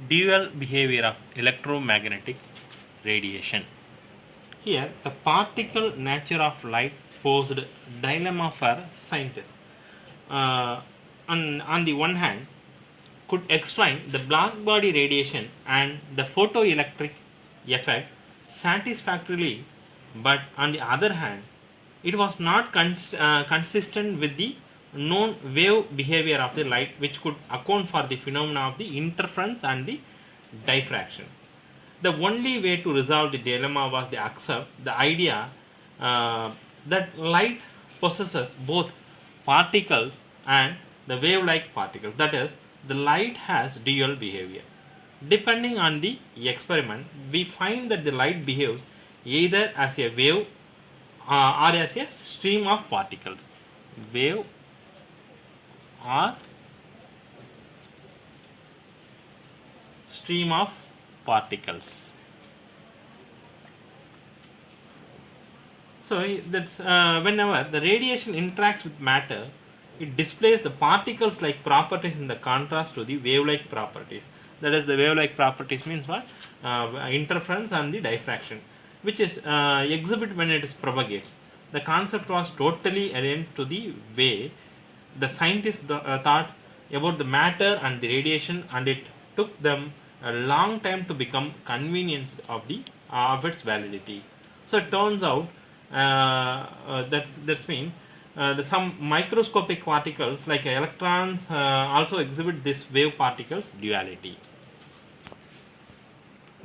Dual behavior of electromagnetic radiation. Here, the particle nature of light posed dilemma for scientists. On the one hand, could explain the black body radiation and the photoelectric effect satisfactorily, but on the other hand, it was not consistent with the known wave behavior of the light, which could account for the phenomena of the interference and the diffraction. The only way to resolve the dilemma was to accept the idea that light possesses both particles and the wave-like particles. That is, the light has dual behavior. Depending on the experiment, we find that the light behaves either as a wave or as a stream of particles. Wave or stream of particles. So that's whenever the radiation interacts with matter, it displays the particles like properties in the contrast to the wave-like properties. That is, the wave-like properties means what? Interference and the diffraction, which is exhibit when it is propagates. The concept was totally alien to the way the scientists thought about the matter and the radiation, and it took them a long time to become convinced of its validity. So it turns out that's mean some microscopic particles like electrons also exhibit this wave particles duality.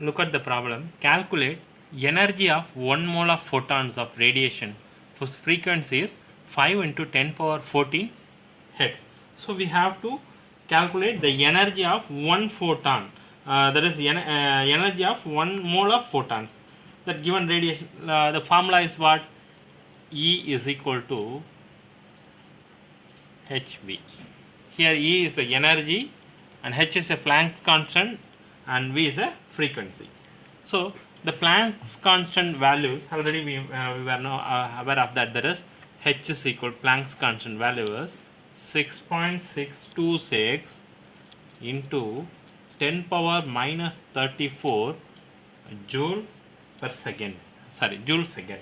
Look at the problem. Calculate energy of 1 mole of photons of radiation whose frequency is 5 into 10 power 14 hertz. So we have to calculate the energy of 1 photon, that is energy of 1 mole of photons. That given radiation, the formula is what? E is equal to hv. Here E is the energy and h is a Planck's constant and V is a frequency. So the Planck's constant values, already we were now aware of that. There is h is equal Planck's constant value is 6.626 into 10 power minus 34 joule per second. Sorry, joule second.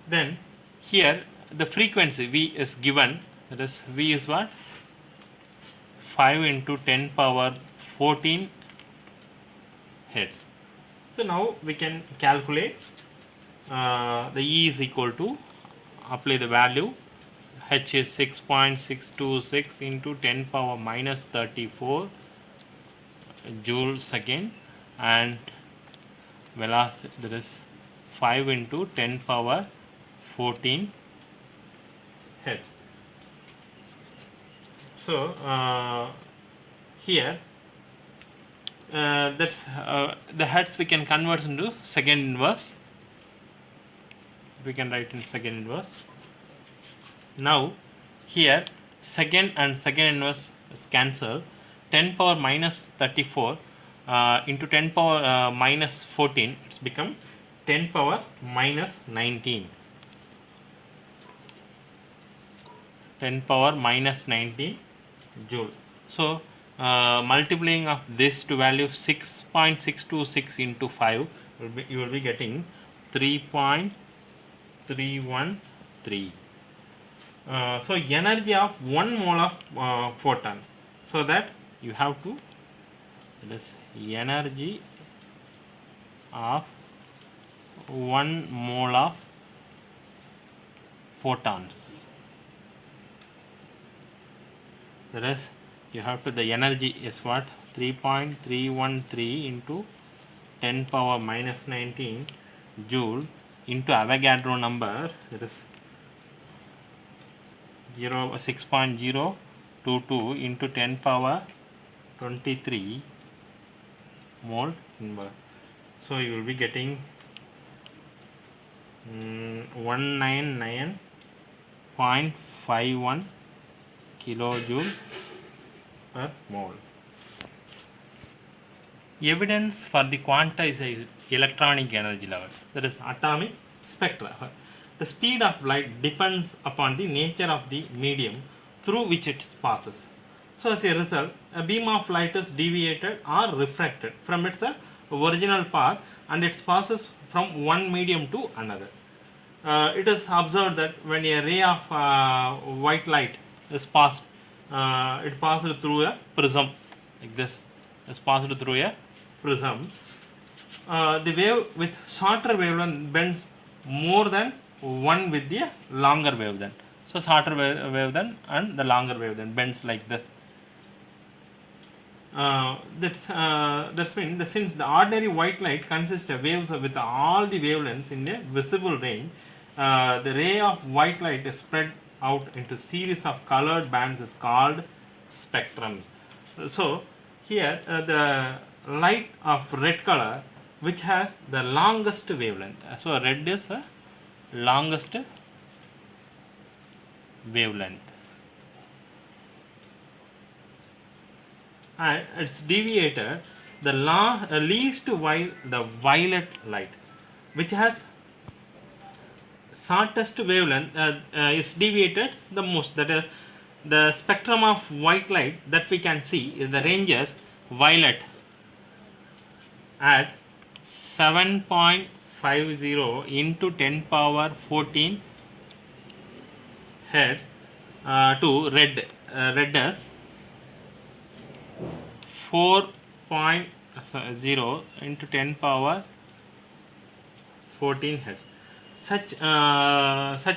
Then here the frequency V is given. That is, V is what? 5 into 10 power 14 hertz. So now we can calculate the E is equal to, apply the value, H is 6.626 into 10 power minus 34 joule second, and velocity, that is 5 into 10 power 14 hertz. So here that's the hertz we can convert into second inverse. We can write in second inverse. Now here second and second inverse is cancelled. 10 power minus 34 into 10 power minus 14, it's become 10 power minus 19. 10 power minus 19 joule. So multiplying of this to value 6.626 into 5, you will be getting 3.313. So energy of 1 mole of photon. So that you have to, that is energy of 1 mole of photons. That is, you have to, the energy is what? 3.313 into 10 power minus 19 joule into Avogadro number, that is 6.022 into 10 power 23 mole inverse. So you will be getting 199.51 kilojoule per mole. Evidence for the quantized electronic energy level, that is atomic spectra. The speed of light depends upon the nature of the medium through which it passes. So as a result, a beam of light is deviated or refracted from its original path, and it passes from one medium to another. It is observed that when a ray of white light is passed, it passed through a prism like this. Is passed through a prism. The wave with shorter wavelength bends more than one with the longer wavelength. So shorter wavelength and the longer wavelength bends like this. That's mean since the ordinary white light consists of waves with all the wavelengths in a visible range, the ray of white light is spread out into series of colored bands is called spectrum. So here the light of red color which has the longest wavelength. So red is the longest wavelength. And it's deviated the least while the violet light which has shortest wavelength is deviated the most. That is the spectrum of white light that we can see is the ranges violet at 7.50 into 10 power 14 hertz to red as 4.0 into 10 power 14 hertz. Such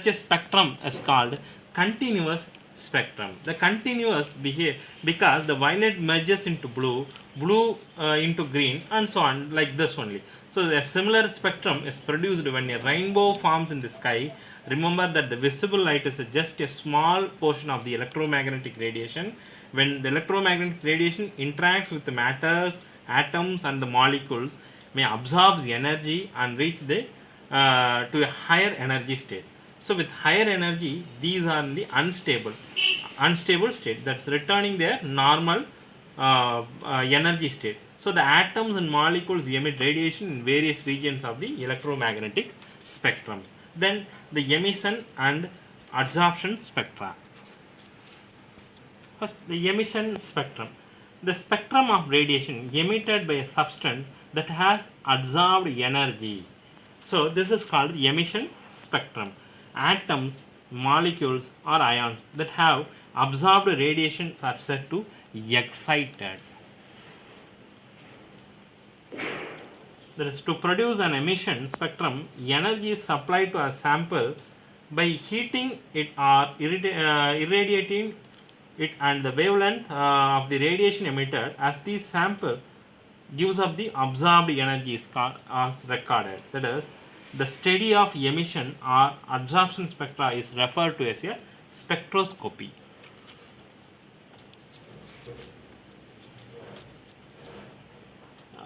a spectrum is called continuous spectrum. The continuous behave because the violet merges into blue, into green, and so on, like this only. So a similar spectrum is produced when a rainbow forms in the sky. Remember that the visible light is just a small portion of the electromagnetic radiation. When the electromagnetic radiation interacts with the matters, atoms, and the molecules, may absorb the energy and reach the to a higher energy state. So with higher energy, these are the unstable state, that's returning their normal energy state. So the atoms and molecules emit radiation in various regions of the electromagnetic spectrums. Then the emission and absorption spectra. First, the emission spectrum. The spectrum of radiation emitted by a substance that has absorbed energy. So this is called the emission spectrum. Atoms, molecules, or ions that have absorbed radiation are said to excited. That is, to produce an emission spectrum, energy is supplied to a sample by heating it or irradiating it, and the wavelength of the radiation emitted as the sample gives up the absorbed energy is recorded. That is, the study of emission or absorption spectra is referred to as a spectroscopy.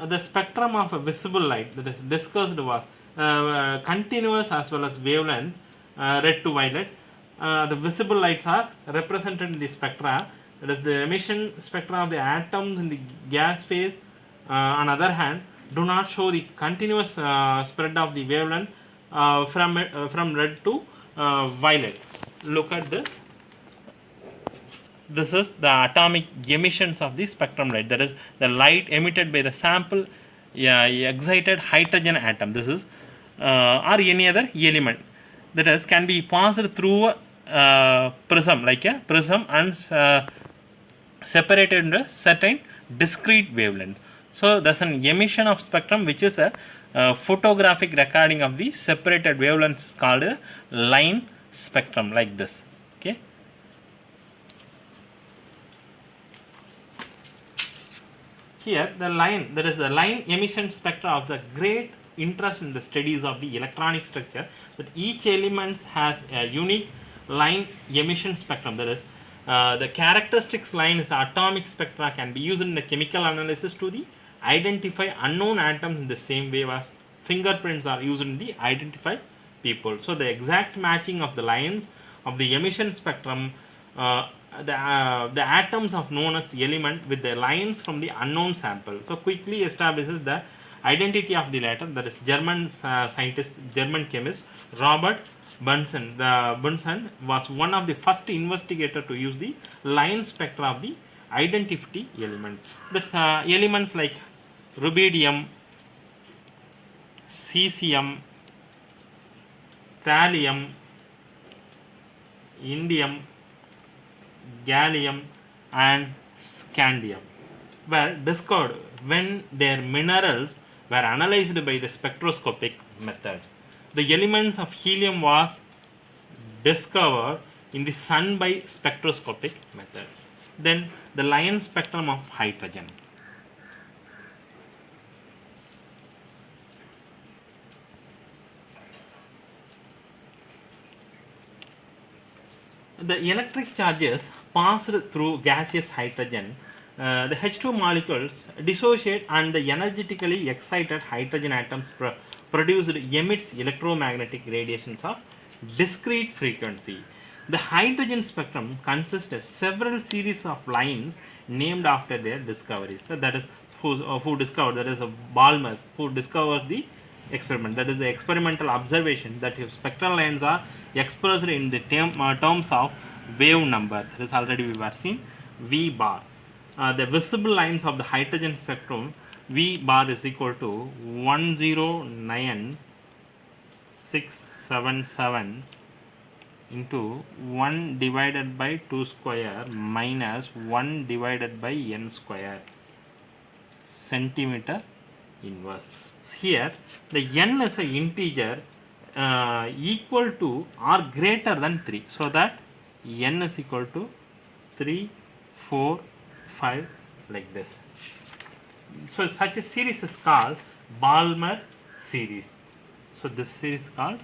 The spectrum of a visible light that is discussed was continuous as well as wavelength, red to violet. The visible lights are represented in the spectra. That is, the emission spectra of the atoms in the gas phase, on the other hand, do not show the continuous spread of the wavelength from red to violet. Look at this. This is the atomic emissions of the spectrum light. That is, the light emitted by the sample excited hydrogen atom. This is or any other element. That is, can be passed through a prism, like a prism, and separated into a certain discrete wavelength. So that's an emission of spectrum, which is a photographic recording of the separated wavelengths, called a line spectrum, like this. Okay. Here the line, that is the line emission spectra of the great interest in the studies of the electronic structure, that each element has a unique line emission spectrum. That is, the characteristics line is atomic spectra can be used in the chemical analysis to identify unknown atoms in the same way as fingerprints are used in the identify people. So the exact matching of the lines of the emission spectrum, the atoms of known as element with the lines from the unknown sample, so quickly establishes the identity of the latter. That is, German scientist, German chemist Robert Bunsen. The Bunsen was one of the first investigators to use the line spectra of the identity element. That's elements like rubidium, cesium, thallium, indium, gallium and scandium were discovered when their minerals were analyzed by the spectroscopic methods. The elements of helium was discovered in the sun by spectroscopic method. Then the line spectrum of hydrogen. The electric charges passed through gaseous hydrogen. The H2 molecules dissociate and the energetically excited hydrogen atoms produced emits electromagnetic radiations of discrete frequency. The hydrogen spectrum consists of several series of lines named after their discoveries. So that is who discovered, that is Balmer, who discovered the experiment. That is the experimental observation that if spectral lines are expressed in the terms of wave number, that is already we were seen V bar. The visible lines of the hydrogen spectrum V bar is equal to 109677 into 1 divided by 2 square minus 1 divided by n square centimeter inverse. So here the n is an integer equal to or greater than 3, so that n is equal to 3, 4, 5 like this. So such a series is called Balmer series. So this series is called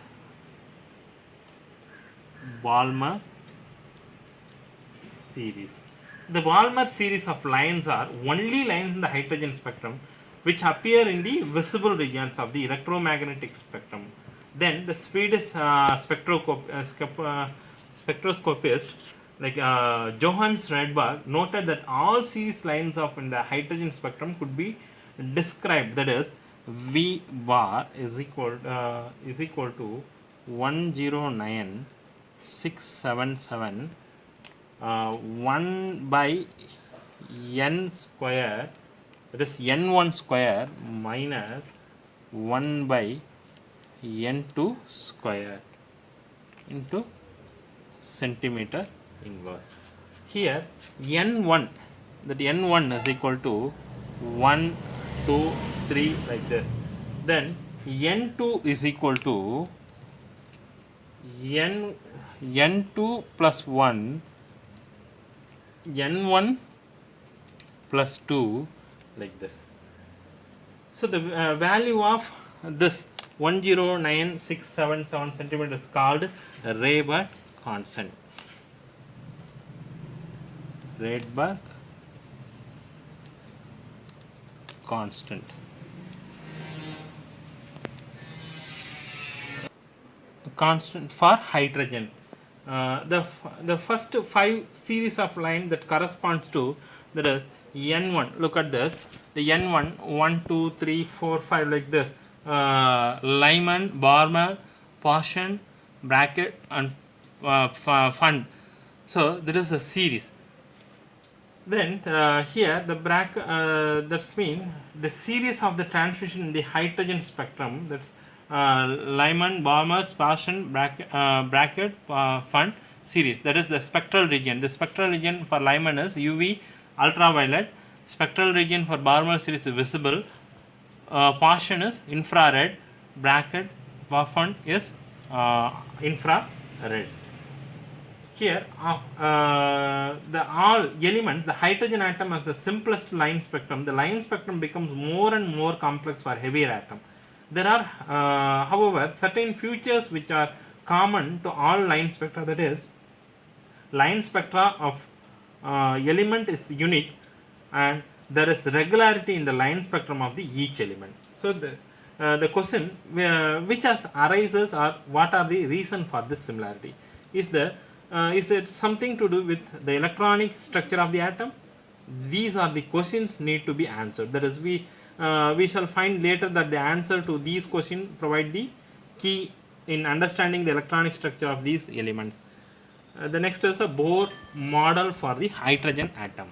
Balmer series. The Balmer series of lines are only lines in the hydrogen spectrum which appear in the visible regions of the electromagnetic spectrum. Then the Swedish spectroscopist like Johannes Rydberg noted that all series lines of in the hydrogen spectrum could be described, that is V bar is equal to 109677 1 by n square, that is n1 square minus 1 by n2 square into centimeter inverse. Here n1, that n1 is equal to 1, 2, 3 like this. Then n2 is equal to n2 plus 1, n1 plus 2 like this. So the value of this 109677 centimeter is called Rydberg constant. Rydberg constant. Constant for hydrogen. The first 5 series of line that corresponds to, that is n1. Look at this. The n1 1, 2, 3, 4, 5 like this. Lyman, Balmer, Paschen, Brackett and Fund. So there is a series. Then here the that's mean the series of the transmission in the hydrogen spectrum, that's Lyman, Balmer, Paschen, Brackett, Fund series. That is the spectral region. The spectral region for Lyman is UV ultraviolet. Spectral region for Balmer series is visible. Paschen is infrared. Brackett, Fund is infrared. Here the all elements, the hydrogen atom has the simplest line spectrum. The line spectrum becomes more and more complex for heavier atom. There are however certain features which are common to all line spectra, that is line spectra of element is unique and there is regularity in the line spectrum of the each element. So the question which arises are what are the reason for this similarity? Is it something to do with the electronic structure of the atom? These are the questions need to be answered. That is, we shall find later that the answer to these questions provide the key in understanding the electronic structure of these elements. The next is a Bohr model for the hydrogen atom.